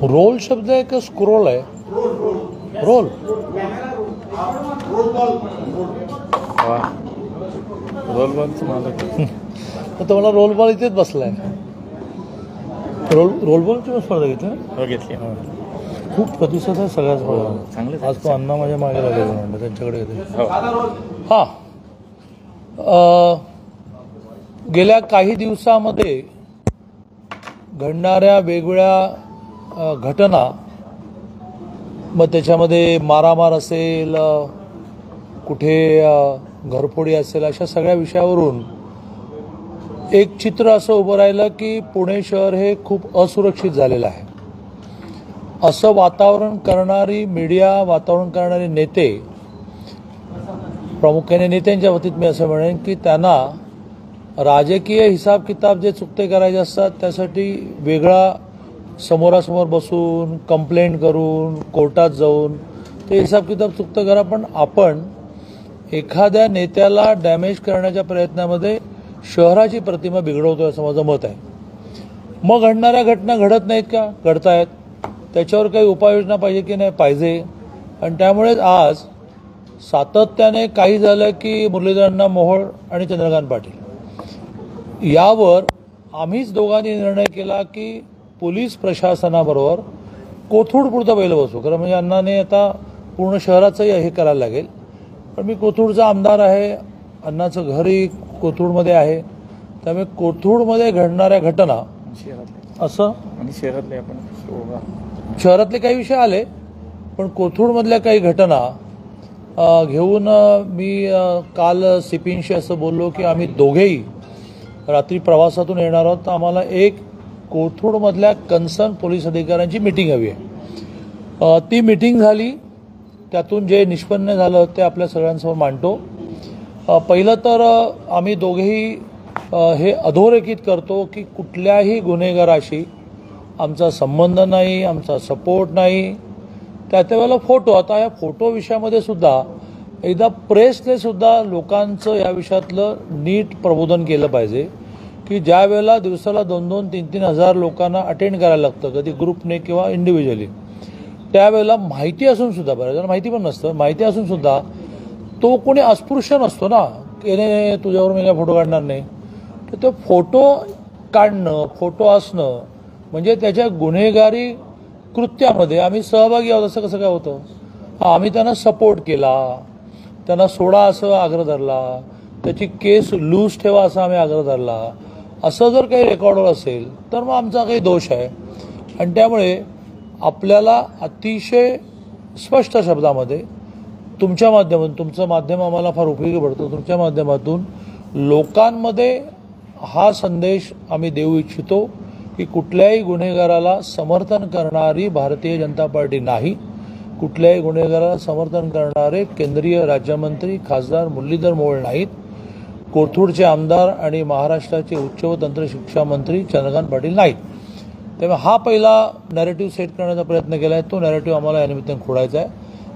Role शब्द आहे का स्क्रोल आहे? रोल. रोल बॉलचं मला तर मला रोल बॉल इथेच बसलाय. रोल बॉलची पण स्पर्धा घेतली घेतली. खूप प्रतिसाद आहे सगळ्या स्पर्धा चांगले. आज तो अण्णा माझ्या मागे लागेल म्हणलं त्यांच्याकडे येते. हां, गेल्या काही दिवसामध्ये घडणाऱ्या वेगवेगळ्या घटना, मग त्याच्यामध्ये मारामार असेल, कुठे घरफोडी असेल, अशा सगळ्या विषयावरून एक चित्र असं उभं राहिलं की पुणे शहर हे खूप असुरक्षित झालेलं आहे. असं वातावरण करणारी मीडिया, वातावरण करणारे नेते, प्रामुख्याने नेत्यांच्या वतीत मी असं म्हणेन की त्यांना राजकीय हिसाब किताब जे चुकते करायचे असतात त्यासाठी वेगळा समोरासमोर बसून कंप्लेंट करून कोर्टात जाऊन ते हिसाब किताब चुकतं करा, पण आपण एखाद्या नेत्याला डॅमेज करण्याच्या प्रयत्नामध्ये शहराची प्रतिमा बिघडवतोय असं माझं मत आहे. मग घडणाऱ्या घटना घडत नाहीत का? घडतायत. त्याच्यावर काही उपाययोजना पाहिजे की नाही? पाहिजे. आणि त्यामुळेच आज सातत्याने काही झालं की मुरलीधर अण्णा मोहोळ आणि चंद्रकांत पाटील यावर आम्हीच दोघांनी निर्णय केला की पोलीस प्रशासनाबरोबर कोथरूडपुरतं पहिलं बसू. खरं म्हणजे अण्णाने आता पूर्ण शहराचंही हे करायला लागेल, पण मी कोथरूडचा आमदार आहे, अण्णाचं घरही कोथरूडमध्ये आहे, त्यामुळे कोथरूडमध्ये घडणाऱ्या घटना असं आणि शहरातले आपण शहरातले काही विषय आले, पण कोथरूडमधल्या काही घटना घेऊन मी काल सीपींशी असं बोललो की आम्ही दोघेही रात्री प्रवासातून येणार आहोत, तर आम्हाला एक कोथरूडमधल्या कन्सर्न पोलीस अधिकाऱ्यांची मीटिंग हवी आहे. ती मीटिंग झाली, त्यातून जे निष्पन्न झालं ते आपल्या सगळ्यांसमोर मांडतो. पहिलं तर आम्ही दोघेही हे अधोरेखित करतो की कुठल्याही गुन्हेगाराशी आमचा संबंध नाही, आमचा सपोर्ट नाही. त्यावेळेला फोटो, आता या फोटो विषयामध्ये सुद्धा एकदा प्रेसने सुद्धा लोकांचं या विषयातलं नीट प्रबोधन केलं पाहिजे की ज्या वेळेला दिवसाला 2-2, 3-3 हजार लोकांना अटेंड करायला लागतं, कधी ग्रुपने किंवा इंडिव्हिज्युअली, त्यावेळेला माहिती असून सुद्धा, बऱ्याच जण माहिती पण नसतं, माहिती असून सुद्धा तो कोणी अस्पृश्य नसतो ना, की नाही तुझ्यावर मी काय फोटो काढणार नाही. तर तो फोटो काढणं, फोटो असणं म्हणजे त्याच्या गुन्हेगारी कृत्यामध्ये आम्ही सहभागी आहोत असं कसं काय होतं? आम्ही त्यांना सपोर्ट केला, त्यांना सोडा असं आग्रह धरला, त्याची केस लूज ठेवा असा आम्ही आग्रह धरला. असं जर काही रेकॉर्डवर असेल तर मग आमचा काही दोष आहे. आणि त्यामुळे आपल्याला अतिशय स्पष्ट शब्दामध्ये तुमच्या माध्यमातून, तुमचं माध्यम आम्हाला फार उपयोगी पडतं, तुमच्या माध्यमातून लोकांमध्ये हा संदेश आम्ही देऊ इच्छितो की कुठल्याही गुन्हेगाराला समर्थन करणारी भारतीय जनता पार्टी नाही, कुठल्याही गुन्हेगाराला समर्थन करणारे केंद्रीय राज्यमंत्री खासदार मुरलीधर मोहोळ नाहीत, कोथरूडचे आमदार आणि महाराष्ट्राचे उच्च व तंत्र शिक्षा मंत्री चंद्रकांत पाटील नाहीत. त्यामुळे हा पहिला नॅरेटिव्ह सेट करण्याचा प्रयत्न केला आहे, तो नॅरेटिव्ह आम्हाला या निमित्ताने खोडायचा आहे.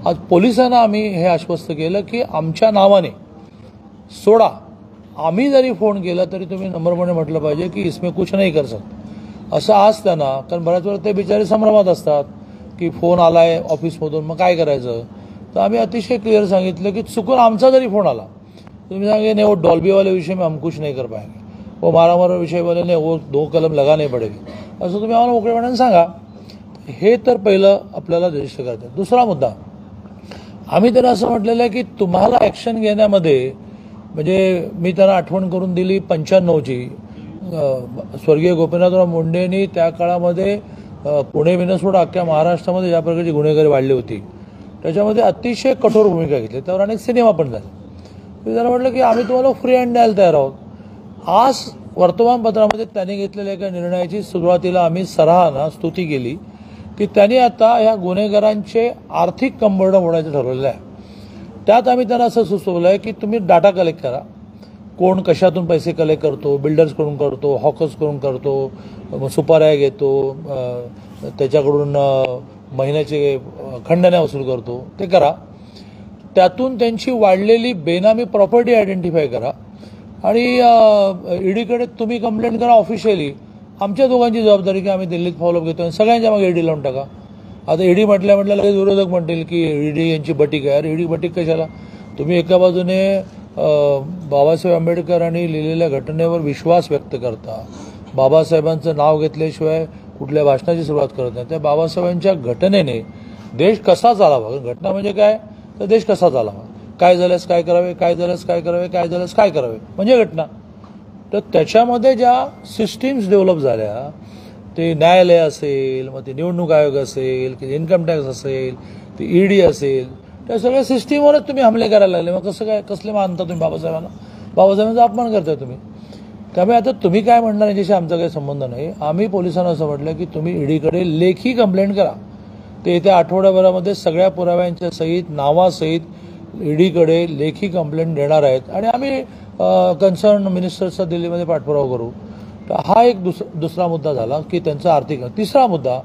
आज पोलिसांना आम्ही हे आश्वस्त केलं की आमच्या नावाने सोडा, आम्ही जरी फोन केला तरी तुम्ही नम्रपणे म्हटलं पाहिजे की इसमें कुछ नाही कर सकते असं आज त्यांना, कारण बऱ्याच वेळा ते बिचारे संभ्रमात असतात की फोन आलाय ऑफिसमधून मग काय करायचं. तर आम्ही अतिशय क्लिअर सांगितलं की चुकून आमचा जरी फोन आला तुम्ही सांगे नहीं वो डॉल्बी वाले विषय में हम कुछ नहीं कर पाएंगे, वो मारामार विषय वाले नहीं, वो 2 कलम लगा नाही पडेल, असं तुम्ही आम्हाला मोकळेपणाने सांगा. हे तर पहिलं आपल्याला रजिस्टर करतात. दुसरा मुद्दा, आम्ही त्यांना असं म्हटलेलं आहे की तुम्हाला ॲक्शन घेण्यामध्ये, म्हणजे मी त्यांना आठवण करून दिली 95ची, स्वर्गीय गोपीनाथराव मुंडेंनी त्या काळामध्ये पुणे विनसोड अख्ख्या महाराष्ट्रामध्ये ज्या प्रकारची गुन्हेगारी वाढली होती त्याच्यामध्ये अतिशय कठोर भूमिका घेतली, त्यावर अनेक सिनेमा पण झाले. मी त्यांना म्हटलं की आम्ही तुम्हाला फ्री हँड द्यायला तयार आहोत. आज वर्तमानपत्रामध्ये त्यांनी घेतलेल्या एका निर्णयाची सुरुवातीला आम्ही सराहना स्तुती केली की त्यांनी आता ह्या गुन्हेगारांचे आर्थिक कंबरडं मोडायचं ठरवलेलं आहे. त्यात आम्ही त्यांना असं सुचवलं आहे की तुम्ही डाटा कलेक्ट करा, कोण कशातून पैसे कलेक्ट करतो, बिल्डर्सकडून करतो, हॉकर्सकडून करतो, सुपाऱ्या घेतो, त्याच्याकडून महिन्याचे खंडण्या वसूल करतो, ते करा. त्यातून त्यांची वाढलेली बेनामी प्रॉपर्टी आयडेंटिफाय करा आणि ईडीकडे तुम्ही कंप्लेंट करा ऑफिशियली आमच्या दोघांची जबाबदारी की आम्ही दिल्लीत फॉलोअप घेतो आणि सगळ्यांच्या मागे ईडी लावून टाका. आता ईडी म्हटल्या लगेच विरोधक म्हणतील की ईडी यांची बटीक आहे. अरे ईडी बटीक कशाला? तुम्ही एका बाजूने बाबासाहेब आंबेडकरांनी लिहिलेल्या घटनेवर विश्वास व्यक्त करता, बाबासाहेबांचं नाव घेतल्याशिवाय कुठल्या भाषणाची सुरुवात करत नाही. त्या बाबासाहेबांच्या घटनेने देश कसा चालावा, घटना म्हणजे काय तर देश कसा चालावा, काय झाल्यास काय करावे, काय झाल्यास काय करावे, काय झाल्यास काय करावे म्हणजे घटना. तर त्याच्यामध्ये ज्या सिस्टीम्स डेव्हलप झाल्या, ते न्यायालय असेल, मग ते निवडणूक आयोग असेल, की इन्कम टॅक्स असेल, ते ईडी असेल, त्या सगळ्या सिस्टीमवरच तुम्ही हमले करायला लागले. मग कसं काय, कसले मानता तुम्ही बाबासाहेबांना? बाबासाहेबांचा अपमान करताय तुम्ही. त्यामुळे आता तुम्ही काय म्हणणार याच्याशी आमचा काही संबंध नाही. आम्ही पोलिसांना असं म्हटलं की तुम्ही ईडीकडे लेखी कंप्लेंट करा. ते येत्या आठवड्याभरामध्ये सगळ्या पुराव्यांच्या सहित, नावासहित ईडीकडे लेखी कंप्लेंट देणार आहेत आणि आम्ही कन्सर्न मिनिस्टर्सचा दिल्लीमध्ये पाठपुरावा करू. तर हा एक दुसरा मुद्दा झाला की त्यांचा आर्थिक. तिसरा मुद्दा,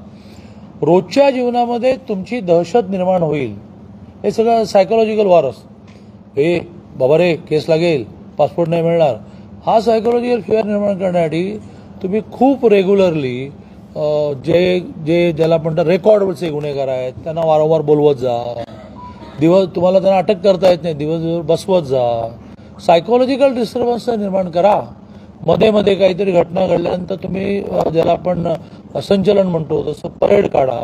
रोजच्या जीवनामध्ये तुमची दहशत निर्माण होईल, हे सगळं सायकोलॉजिकल वॉर असतं. हे बाबा रे केस लागेल, पासपोर्ट नाही मिळणार, हा सायकोलॉजिकल फिअर निर्माण करण्यासाठी तुम्ही खूप रेग्युलरली ज्याला म्हणतात रेकॉर्डवरचे गुन्हेगार आहेत त्यांना वारंवार बोलवत जा. तुम्हाला त्यांना अटक करता येत नाही, दिवसभर बसवत जा. सायकोलॉजिकल डिस्टर्बन्स निर्माण करा. मध्ये मध्ये काहीतरी घटना घडल्यानंतर तुम्ही ज्याला आपण संचलन म्हणतो तसं परेड काढा.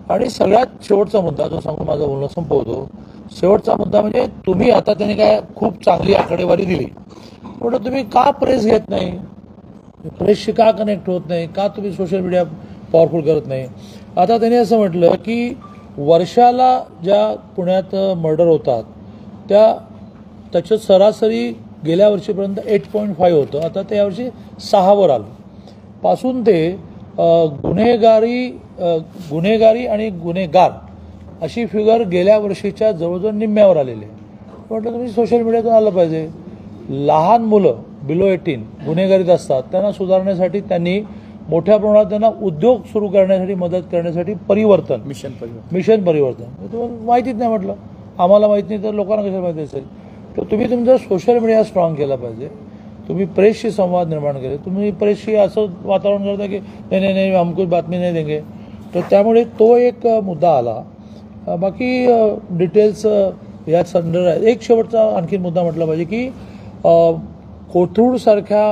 आणि सगळ्यात शेवटचा मुद्दा जो सांगून माझं बोलणं संपवतो, शेवटचा मुद्दा म्हणजे तुम्ही आता त्यांनी काय खूप चांगली आकडेवारी दिली, पण तुम्ही का प्रेस घेत नाही, प्रेसशी का कनेक्ट होत नाही, का तुम्ही सोशल मीडिया पॉवरफुल करत नाही? आता त्यांनी असं म्हटलं की वर्षाला ज्या पुण्यात मर्डर होतात त्याच्यात सरासरी गेल्या वर्षीपर्यंत 8.5 होतं, आता ते यावर्षी 6वर आलं. पासून ते गुन्हेगारी आणि गुन्हेगार अशी फिगर गेल्या वर्षीच्या जवळजवळ निम्म्यावर आलेली आहे. म्हटलं तुम्ही सोशल मीडियातून आलं पाहिजे. लहान मुलं बिलो 18 गुन्हेगारीत असतात, त्यांना सुधारण्यासाठी त्यांनी मोठ्या प्रमाणात त्यांना उद्योग सुरू करण्यासाठी मदत करण्यासाठी मिशन परिवर्तन तुम्हाला माहितीच नाही. म्हटलं आम्हाला माहिती नाही तर लोकांना कशाला माहिती असेल? तर तुम्ही तुमचा सोशल मीडिया स्ट्रॉंग केला पाहिजे. तुम्ही प्रेसशी संवाद निर्माण केले. तुम्ही प्रेसशी असं वातावरण करता की नाही नाही हमको बातमी नाही देंगे. तर त्यामुळे तो एक मुद्दा आला. बाकी डिटेल्स या संदर्भात एक शेवटचा आणखी मुद्दा म्हटला पाहिजे की कोथरूडसारख्या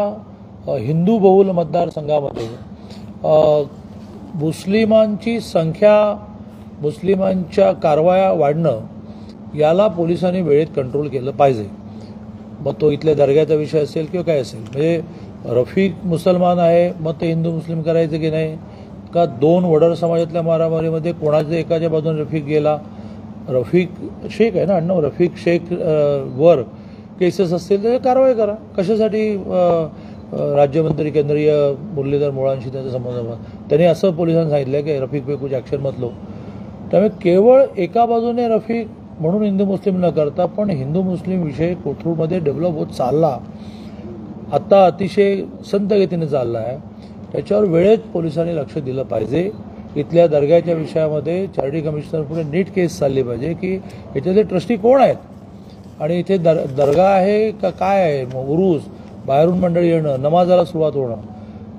हिंदू बहुल मतदारसंघामध्ये मुस्लिमांची संख्या, मुस्लिमांच्या कारवाया वाढणं, याला पोलिसांनी वेळेत कंट्रोल केलं पाहिजे. मग तो इथल्या दर्ग्याचा विषय असेल किंवा काय असेल. म्हणजे रफिक मुसलमान आहे, मग ते हिंदू मुस्लिम करायचं की नाही, का 2 वडर समाजातल्या मारामारीमध्ये कोणाच्या एकाच्या बाजूने रफिक गेला, रफिक शेख आहे ना अण्णा, रफिक शेख वर केसेस असतील तर कारवाई करा. कशासाठी राज्यमंत्री केंद्रीय मुरलीधर मोळांशी त्याचा संबंध, त्यांनी असं पोलिसांना सांगितलं की रफिक पे कुछ ॲक्शन मत लो. त्यामुळे केवळ एका बाजूने रफिक म्हणून हिंदू मुस्लिम न करता, पण हिंदू मुस्लिम विषय कोथरूडमध्ये डेव्हलप होत चालला, आता अतिशय संत गतीने चालला आहे. त्याच्यावर वेळेत पोलिसांनी लक्ष दिलं पाहिजे. इथल्या दर्ग्याच्या विषयामध्ये चॅरिटी कमिशनर पुढे नीट केस चालली पाहिजे की याच्यातले ट्रस्टी कोण आहेत आणि इथे दर्गा आहे का काय आहे, मग उरूस, बाहेरून मंडळी येणं, नमाजाला सुरुवात होणं.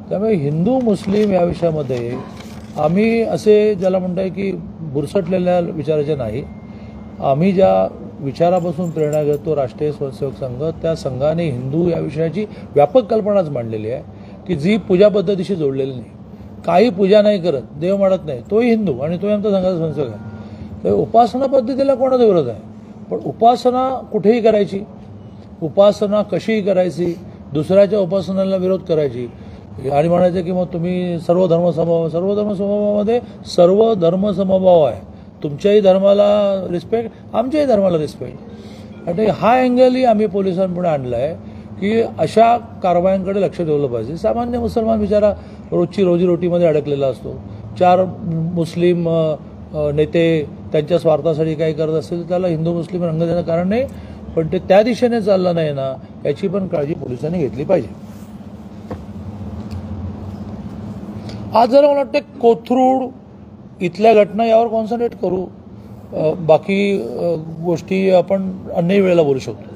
त्यामुळे हिंदू मुस्लिम या विषयामध्ये आम्ही असे ज्याला म्हणताय की बुरसटलेल्या विचाराचे नाही. आम्ही ज्या विचारापासून प्रेरणा घेतो राष्ट्रीय स्वयंसेवक संघ, त्या संघाने हिंदू या विषयाची व्यापक कल्पनाच मांडलेली आहे की जी पूजा पद्धतीशी जोडलेली नाही, काही पूजा नाही करत, देव मानत नाही, तोही हिंदू आणि तोही आमचा संघाचा स्वयंसेवक आहे. तर उपासना पद्धतीला कोणाचा विरोध आहे, पण उपासना कुठेही करायची, उपासना कशीही करायची, दुसऱ्याच्या उपासनाला विरोध करायची आणि म्हणायचं की मग तुम्ही सर्व धर्मसमभावामध्ये सर्व धर्मसमभाव आहे, तुमच्याही धर्माला रिस्पेक्ट, आमच्याही धर्माला रिस्पेक्ट. आणि हा अँगलही आम्ही पोलिसांपुढे आणला आहे की अशा कारवायांकडे लक्ष ठेवलं पाहिजे. सामान्य मुसलमान बिचारा रोजची रोजीरोटीमध्ये अडकलेला असतो. 4 मुस्लिम नेते त्यांच्या स्वार्थासाठी काही करत असतील तर त्याला हिंदू मुस्लिम रंग देणं कारण नाही, पण ते त्या दिशेने चाललं नाही ना, याची पण काळजी पोलिसांनी घेतली पाहिजे. आज जरा मला वाटतं कोथरूड इथल्या घटना यावर कॉन्सन्ट्रेट करू, बाकी गोष्टी आपण अन्य वेळेला बोलू शकतो.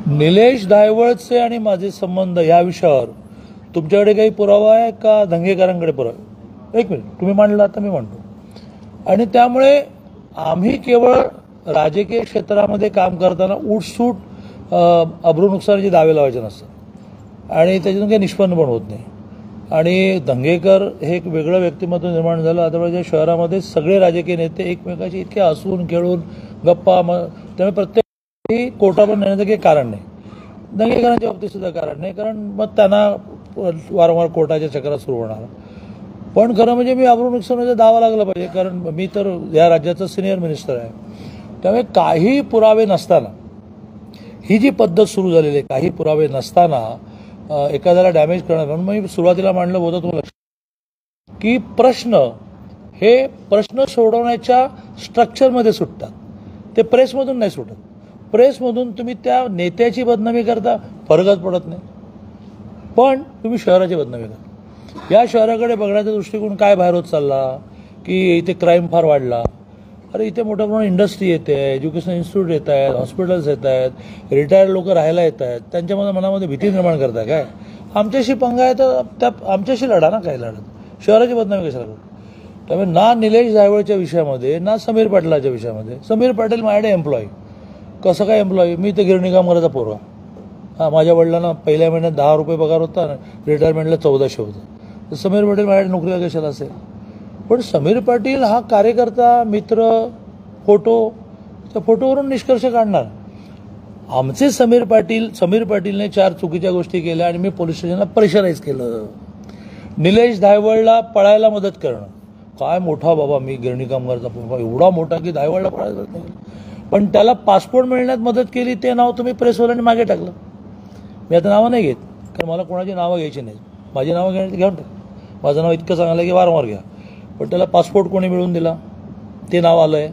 निलेश धायवळचे आणि माझे संबंध या विषयावर तुमच्याकडे काही पुरावा आहे का धंगेकरांकडे पुरावा? एक मिनिट, तुम्ही मांडला आता मी मांडतो. आणि त्यामुळे आम्ही केवळ राजकीय क्षेत्रामध्ये काम करताना उठसूट अब्रू नुकसानाचे दावे लावायचे नसतात आणि त्याच्यातून काही निष्पन्न पण होत नाही. आणि दंगेकर हे एक वेगळं व्यक्तिमत्व निर्माण झालं. आता शहरामध्ये सगळे राजकीय नेते एकमेकाशी इतके हसून खेळून गप्पा, त्यामुळे प्रत्येक कोर्टावर नेण्याचं काही कारण नाही. दंगेकरांच्या बाबतीत सुद्धा कारण नाही, कारण मग त्यांना वारंवार कोर्टाच्या चक्रा सुरू होणार. पण खरं म्हणजे मी अब्रू नुकसानाचा दावा लागला पाहिजे, कारण मी तर या राज्याचा सिनियर मिनिस्टर आहे. त्यामुळे काही पुरावे नसताना ही जी पद्धत सुरू झालेली आहे, काही पुरावे नसताना एखाद्याला डॅमेज करणं. म्हणून मी सुरुवातीला मांडलं होतं तुम्हाला की प्रश्न सोडवण्याच्या स्ट्रक्चरमध्ये सुटतात, ते प्रेसमधून नाही सुटत. प्रेसमधून तुम्ही त्या नेत्याची बदनामी करता, फरकच पडत नाही. पण तुम्ही शहराची बदनामी करता. या शहराकडे बघण्याचा दृष्टिकोन काय बाहेर होत चालला की इथे क्राईम फार वाढला. अरे इथे मोठ्या प्रमाणात इंडस्ट्री येते आहे, एज्युकेशन इन्स्टिट्यूट येत आहेत, हॉस्पिटल्स येत आहेत, रिटायर्ड लोक राहायला येत आहेत. त्यांच्या मनामध्ये भीती निर्माण करताय काय? आमच्याशी पंगा आहे तर त्या आमच्याशी लढा ना, काय लढत, शहराची बदनामी कशाला करतो? त्यामुळे ना निलेश धायवळच्या विषयामध्ये ना समीर पाटलाच्या विषयामध्ये. समीर पाटील माझ्याकडे एम्प्लॉई. कसं काय एम्प्लॉई? मी तर गिरणी कामगाराचा पोरगा. हां, माझ्या वडिलांना पहिल्या महिन्यात 10 रुपये पगार होता, रिटायरमेंटला 1400 होतं. तर समीर पाटील माझ्याकडे नोकरीला कशाला असेल? पण समीर पाटील हा कार्यकर्ता, मित्र, फोटो, त्या फोटोवरून निष्कर्ष काढणार. आमचे समीर पाटीलने 4 चुकीच्या गोष्टी केल्या आणि मी पोलीस स्टेशनला प्रेशराईज केलं. निलेश धायवळला पळायला मदत करणं. काय मोठा बाबा, मी गिरणी कामगारचा पोरगा, एवढा मोठा की धायवळला पळायला मदत नाही. पण त्याला पासपोर्ट मिळण्यात मदत केली, ते नाव तुम्ही प्रेसवाल्यांनी मागे टाकलं. मी आता नावं नाही घेत, कारण मला कोणाची नावं घ्यायची नाही. माझी नावं घेऊन टाक. माझं नाव इतकं चांगलं आहे की वारंवार घ्या. पण त्याला पासपोर्ट कोणी मिळवून दिला ते नाव आलं आहे.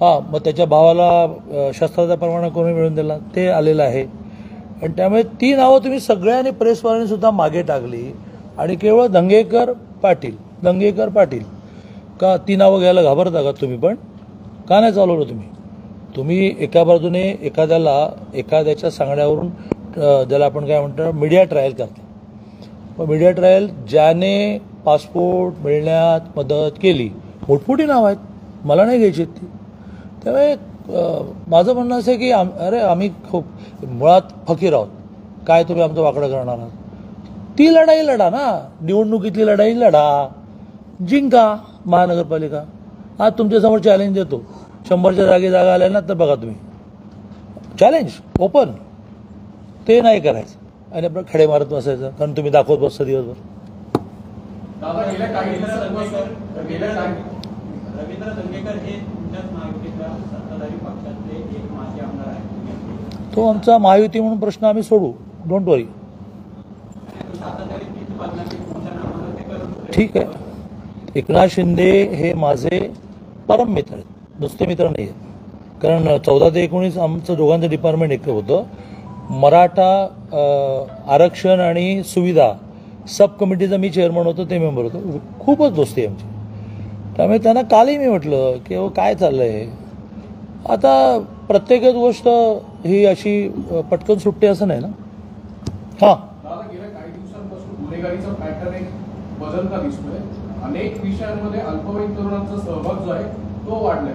हां, मग त्याच्या भावाला शस्त्राचा परवाना कोणी मिळवून दिला ते आलेलं आहे. आणि त्यामुळे ती नावं तुम्ही सगळ्यांनी प्रेसवाल्यांनी सुद्धा मागे टाकली आणि केवळ दंगेकर पाटील का ती नावं घ्यायला घाबरता का तुम्ही? पण का नाही चालवलं तुम्ही एका बाजूने एखाद्याच्या सांगण्यावरून ज्याला आपण काय म्हणतो मीडिया ट्रायल करता. मग मीडिया ट्रायल ज्याने पासपोर्ट मिळण्यात मदत केली, मोठमोठी नावं आहेत, मला नाही घ्यायची ती. त्यामुळे माझं म्हणणं असं आहे की अरे आम्ही खूप मुळात फकीर आहोत, काय तुम्ही आमचं वाकडं करणार आहात? ती लढाई लढा ना, निवडणुकीतली लढाई लढा, जिंका महानगरपालिका. आज तुमच्यासमोर चॅलेंज देतो, 100च्या जागा आल्या ना तर बघा तुम्ही, चॅलेंज ओपन. ते नाही करायचं आणि आपलं खडे मारत बसायचं, कारण तुम्ही दाखवत बसता दिवसभर. रवींद्र दंगेकर हे तुमच्याच महायुतीच्या सत्ताधारी पक्षातले एक माजी आमदार आहेत. तो आमचा महायुती म्हणून प्रश्न आम्ही सोडू, डोंट वरी. ठीक आहे. एकनाथ शिंदे हे माझे परम मित्र आहेत, नुसते मित्र नाही आहेत. कारण 14 ते 19 आमचं दोघांचं डिपार्टमेंट एकत्र होतं. मराठा आरक्षण आणि सुविधा सब कमिटीचा मी चेअरमन होतो, ते मेंबर होतो. खूपच दोस्ती आमची. त्यामुळे त्यांना कालही मी म्हटलं की काय चाललंय, आता प्रत्येकच गोष्ट ही अशी पटकन सुटते असं नाही ना. हां, गेल्या काही दिवसांपासून गुन्हेगारीचा पॅटर्न एक बदलता दिसतोय. अनेक विषयांमध्ये अल्पवयीन तरुणांचा सहभाग जो आहे तो वाढलाय.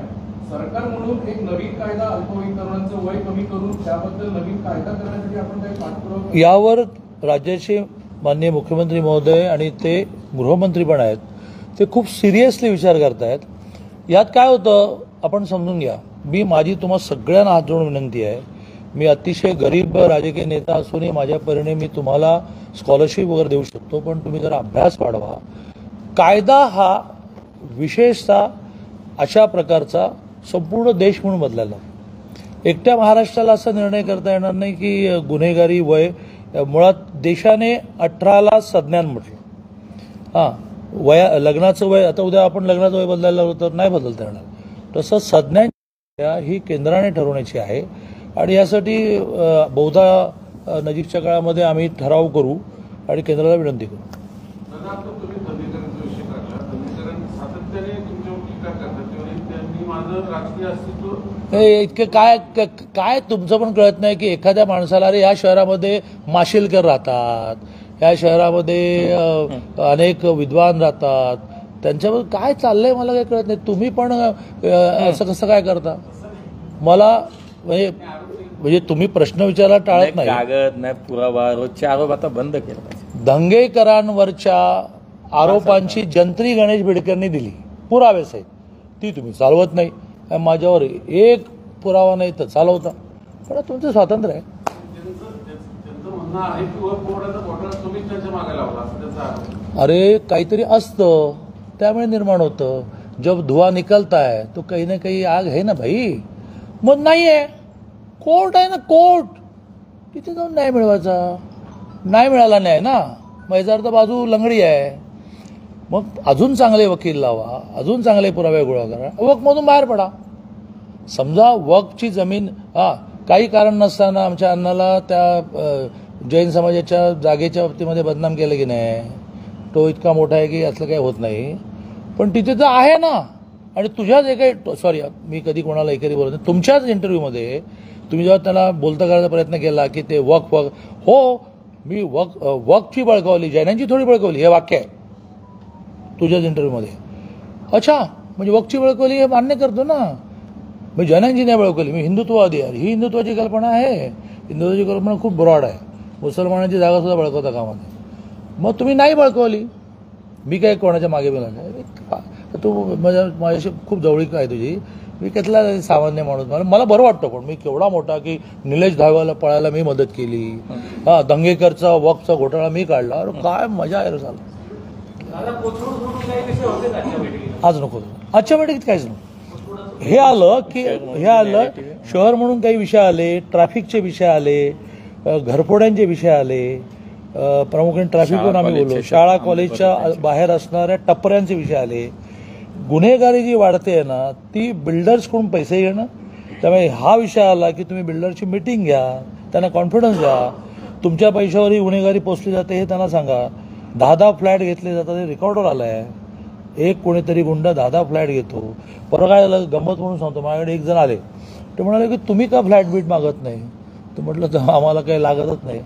सरकार म्हणून एक नवीन कायदा अल्पवयीन तरुणांचं वय कमी करून त्याबद्दल नवीन कायदा करण्यासाठी आपण काही पाठपुरावा यावर राज्याचे माननीय मुख्यमंत्री महोदय आणि ते गृहमंत्री पण आहेत, ते खूप सिरियसली विचार करतायत. यात काय होतं आपण समजून घ्या. माझी तुम्हाला सगळ्यांना हात जोडून विनंती आहे, मी अतिशय गरीब राजकीय नेता असूनही माझ्या परीने मी तुम्हाला स्कॉलरशिप वगैरे देऊ शकतो, पण तुम्ही जरा अभ्यास वाढवा. कायदा हा विशेषतः अशा प्रकारचा संपूर्ण देश म्हणून बदलायला. एकट्या महाराष्ट्राला असा निर्णय करता येणार नाही की गुन्हेगारी वय, मुळात देशाने 18ला सज्ञान म्हटलं. हां, लग्नाचं वय, आता उद्या आपण लग्नाचं वय बदलायला लागलो तर नाही बदलता येणार. तसं सज्ञान ही केंद्राने ठरवण्याची आहे आणि यासाठी बहुधा नजीकच्या काळामध्ये आम्ही ठराव करू आणि केंद्राला विनंती करू. दादा, आता तुम्ही दंगेकरांचा विषय काढला. दंगेकरण सातत्याने तुमच्यावर टीका करतात किंवा त्यांनी माझं राजकीय अस्तित्व हे इतके काय तुमचं पण कळत नाही की एखाद्या माणसाला अरे या शहरामध्ये माशिलकर राहतात, या शहरामध्ये अनेक विद्वान राहतात, त्यांच्यावर काय चाललंय मला काही कळत नाही. तुम्ही पण असं कसं काय करता मला म्हणजे तुम्ही प्रश्न विचारायला टाळत नाही. कागद नाही पुरावा, रोजचे आरोप आता बंद केला पाहिजे. दंगेकरांवरच्या आरोपांची जंत्री गणेश बिडकरनी दिली पुरावे सहित, ती तुम्ही चालवत नाही. माझ्यावर एक पुरावा नाही तर चालवता, पण तुमचं स्वातंत्र्य आहे. त्यांचं म्हणणं आहे की बोर्डाचा घोटाळा तुम्हीच त्यांच्या मागे लावला असं त्यांचा आरोप. अरे काहीतरी असतं त्यामुळे निर्माण होतं. जब धुवा निकलता है तो काही ना काही आग है ना भाई. मग नाही आहे, कोर्ट आहे ना, कोर्ट, तिथे जाऊन न्याय मिळवायचा. नाही मिळाला न्याय ना, मग याचा अर्थ बाजू लंगडी आहे. मग अजून चांगले वकील लावा, अजून चांगले पुरावे गोळा करा, वक्फमधून बाहेर पडा. समजा वक्फची जमीन काही कारण नसताना आमच्या अण्णाला त्या जैन समाजाच्या जागेच्या बाबतीमध्ये बदनाम केलं की नाही, तो इतका मोठा आहे की असलं काही होत नाही, पण तिथे तर आहे ना. आणि तुझ्याच एका सॉरी मी कधी कोणाला एकरी बोलत नाही, तुमच्याच इंटरव्ह्यूमध्ये तुम्ही जेव्हा त्याला बोलता करायचा प्रयत्न केला की ते वक्फ हो मी वक्फची बळकावली, जैनांची थोडी बळकावली, हे वाक्य आहे तुझ्याच इंटरव्ह्यूमध्ये. अच्छा, म्हणजे वक्फची बळकावली हे मान्य करतो ना, मी जैनांची नाही बळकावली, मी हिंदुत्ववादी आहे. ही हिंदुत्वाची कल्पना आहे, हिंदुत्वाची कल्पना खूप ब्रॉड आहे. मुसलमानांची जागा सुद्धा बळकवता कामा नये. मग तुम्ही नाही बळकवली, मी काय कोणाच्या मागे बिला काय, तू माझ्याशी खूप जवळीक आहे तुझी, मी कसला सामान्य माणूस, मला बरं वाटतं. पण मी केवढा मोठा की निलेश धायवाला पळायला मी मदत केली, दंगेकरचा वक्फचा घोटाळा मी काढला, अरे काय मजा आहे रे झालं. आज नको, आजच्या बैठकीत काहीच नको. हे आलं शहर म्हणून काही विषय आले, ट्रॅफिकचे विषय आले, घरफोड्यांचे विषय आले, प्रामुख्याने ट्रॅफिकवर आम्ही बोललो, शाळा कॉलेजच्या बाहेर असणाऱ्या टपऱ्यांचे विषय आले. गुन्हेगारी जी वाढते आहे ना ती बिल्डर्सकडून पैसे घेणं. त्यामुळे हा विषय आला की तुम्ही बिल्डरची मिटिंग घ्या, त्यांना कॉन्फिडन्स द्या, तुमच्या पैशावर ही गुन्हेगारी पोचली जाते हे त्यांना सांगा. 10 फ्लॅट घेतले जातात हे रेकॉर्डवर आलं आहे. एक कोणीतरी गुंड 10 फ्लॅट घेतो. परवा काय झालं गंमत म्हणून सांगतो, माझ्याकडे एक जण आले, ते म्हणाले की तुम्ही का फ्लॅट बीट मागत नाही, तर म्हटलं तर आम्हाला काही लागतच नाही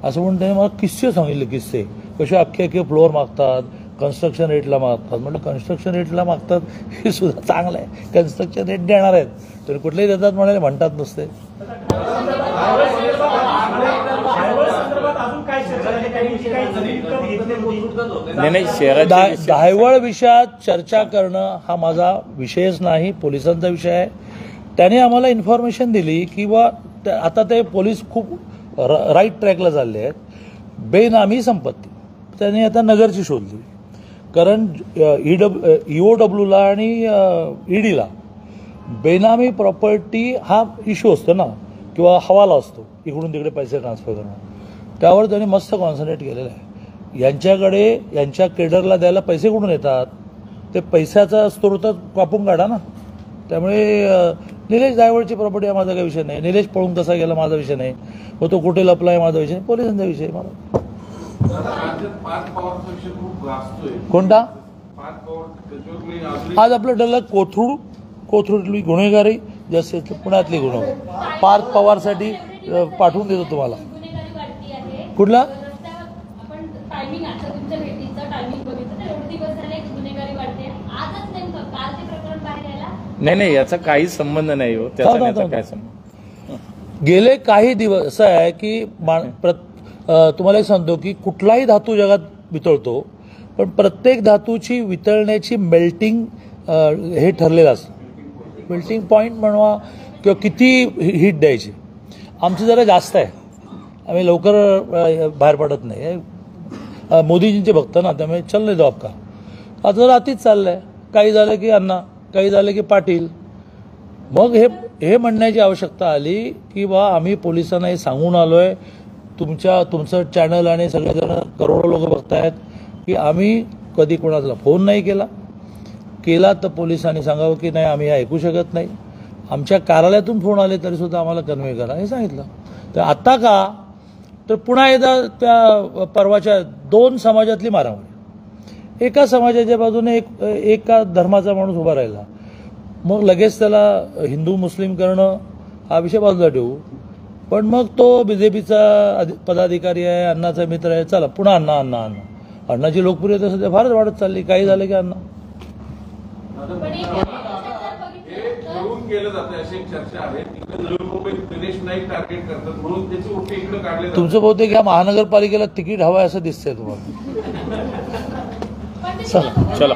असं म्हणून त्याने मला किस्से सांगितले. किस्से कसे अख्खे फ्लोअर मागतात, कन्स्ट्रक्शन रेटला मागतात. म्हटलं कन्स्ट्रक्शन रेटला मागतात हे सुद्धा चांगलं आहे, कन्स्ट्रक्शन रेट देणार आहेत तर कुठलेही देतात म्हणाले म्हणतात नसते. दायवळ विषयात चर्चा करणं हा माझा विषयच नाही, पोलिसांचा विषय आहे. त्याने आम्हाला इन्फॉर्मेशन दिली की बा आता ते पोलीस खूप राईट ट्रॅकला चालले आहेत. बेनामी संपत्ती त्याने आता नगरची शोधली, कारण EOWला आणि ईडीला बेनामी प्रॉपर्टी हा इश्यू असतो ना, किंवा हवाला असतो, इकडून तिकडे पैसे ट्रान्सफर करणं, त्यावर त्यांनी मस्त कॉन्सन्ट्रेट केलेलं आहे. यांच्याकडे यांच्या केडरला द्यायला पैसे कुठून येतात, ते पैशाचा स्रोत कापून काढा ना. त्यामुळे निलेश दायवळची प्रॉपर्टी हा माझा काही विषय नाही, निलेश पळून कसा गेला माझा विषय नाही, मग तो कुठे लपला आहे माझा विषय नाही, पोलिसांचा विषय मला. कोणता आज आपलं ठरलं कोथरूडली गुन्हेगारी जास्त पुण्यातली गुन्हे पार्थ पवारसाठी पाठवून देतो तुम्हाला. कुठला नाही याचा काही संबंध नाही हो, त्याचा काय संबंध. गेले काही दिवस असं आहे की तुम्हाला एक सांगतो की कुठलाही धातू जगात वितळतो, पण प्रत्येक धातूची वितळण्याची मेल्टिंग हे ठरलेलं असतं. मेल्टिंग पॉईंट म्हणवा किंवा किती हीट द्यायची, आमचं जरा जास्त आहे, आम्ही लवकर बाहेर पडत नाही. मोदीजींचे भक्त ना, त्यामुळे चल नाही जाऊ आपका. आता जरा अतिच चाललं आहे, काही झालं की अण्णा, काही झालं की पाटील. मग हे म्हणण्याची आवश्यकता आली की बा आम्ही पोलिसांना हे सांगून आलो आहे, तुमचं चॅनल आणि सगळेजण करोडो लोक बघतायत की आम्ही कधी कोणाला फोन नाही केला तर पोलिसांनी सांगावं की नाही आम्ही ऐकू शकत नाही. आमच्या कार्यालयातून फोन आले तरीसुद्धा आम्हाला कन्वे करा हे सांगितलं. तर आता का तर पुन्हा एकदा त्या परवाच्या 2 समाजातली मारामारी. एका समाजाच्या बाजूने एका धर्माचा माणूस उभा राहिला, मग लगेच त्याला हिंदू मुस्लिम करणं हा विषय बाजूला ठेवू, पण मग तो बीजेपीचा पदाधिकारी आहे, अण्णाचा मित्र आहे, चला पुन्हा अण्णा अण्णाची लोकप्रियता सध्या फारच वाढत चालली. काही झालं की अण्णा हे ठरवून केलं जातं अशी एक चर्चा आहे. तिकडे नवी मुंबईत दिनेश नाईक टार्गेट करतात म्हणून त्याची ओटी इकडे काढले जातात. तुमचं बहुतेक ह्या महानगरपालिकेला तिकीट हवं आहे असं दिसतंय तुम्हाला. चला चला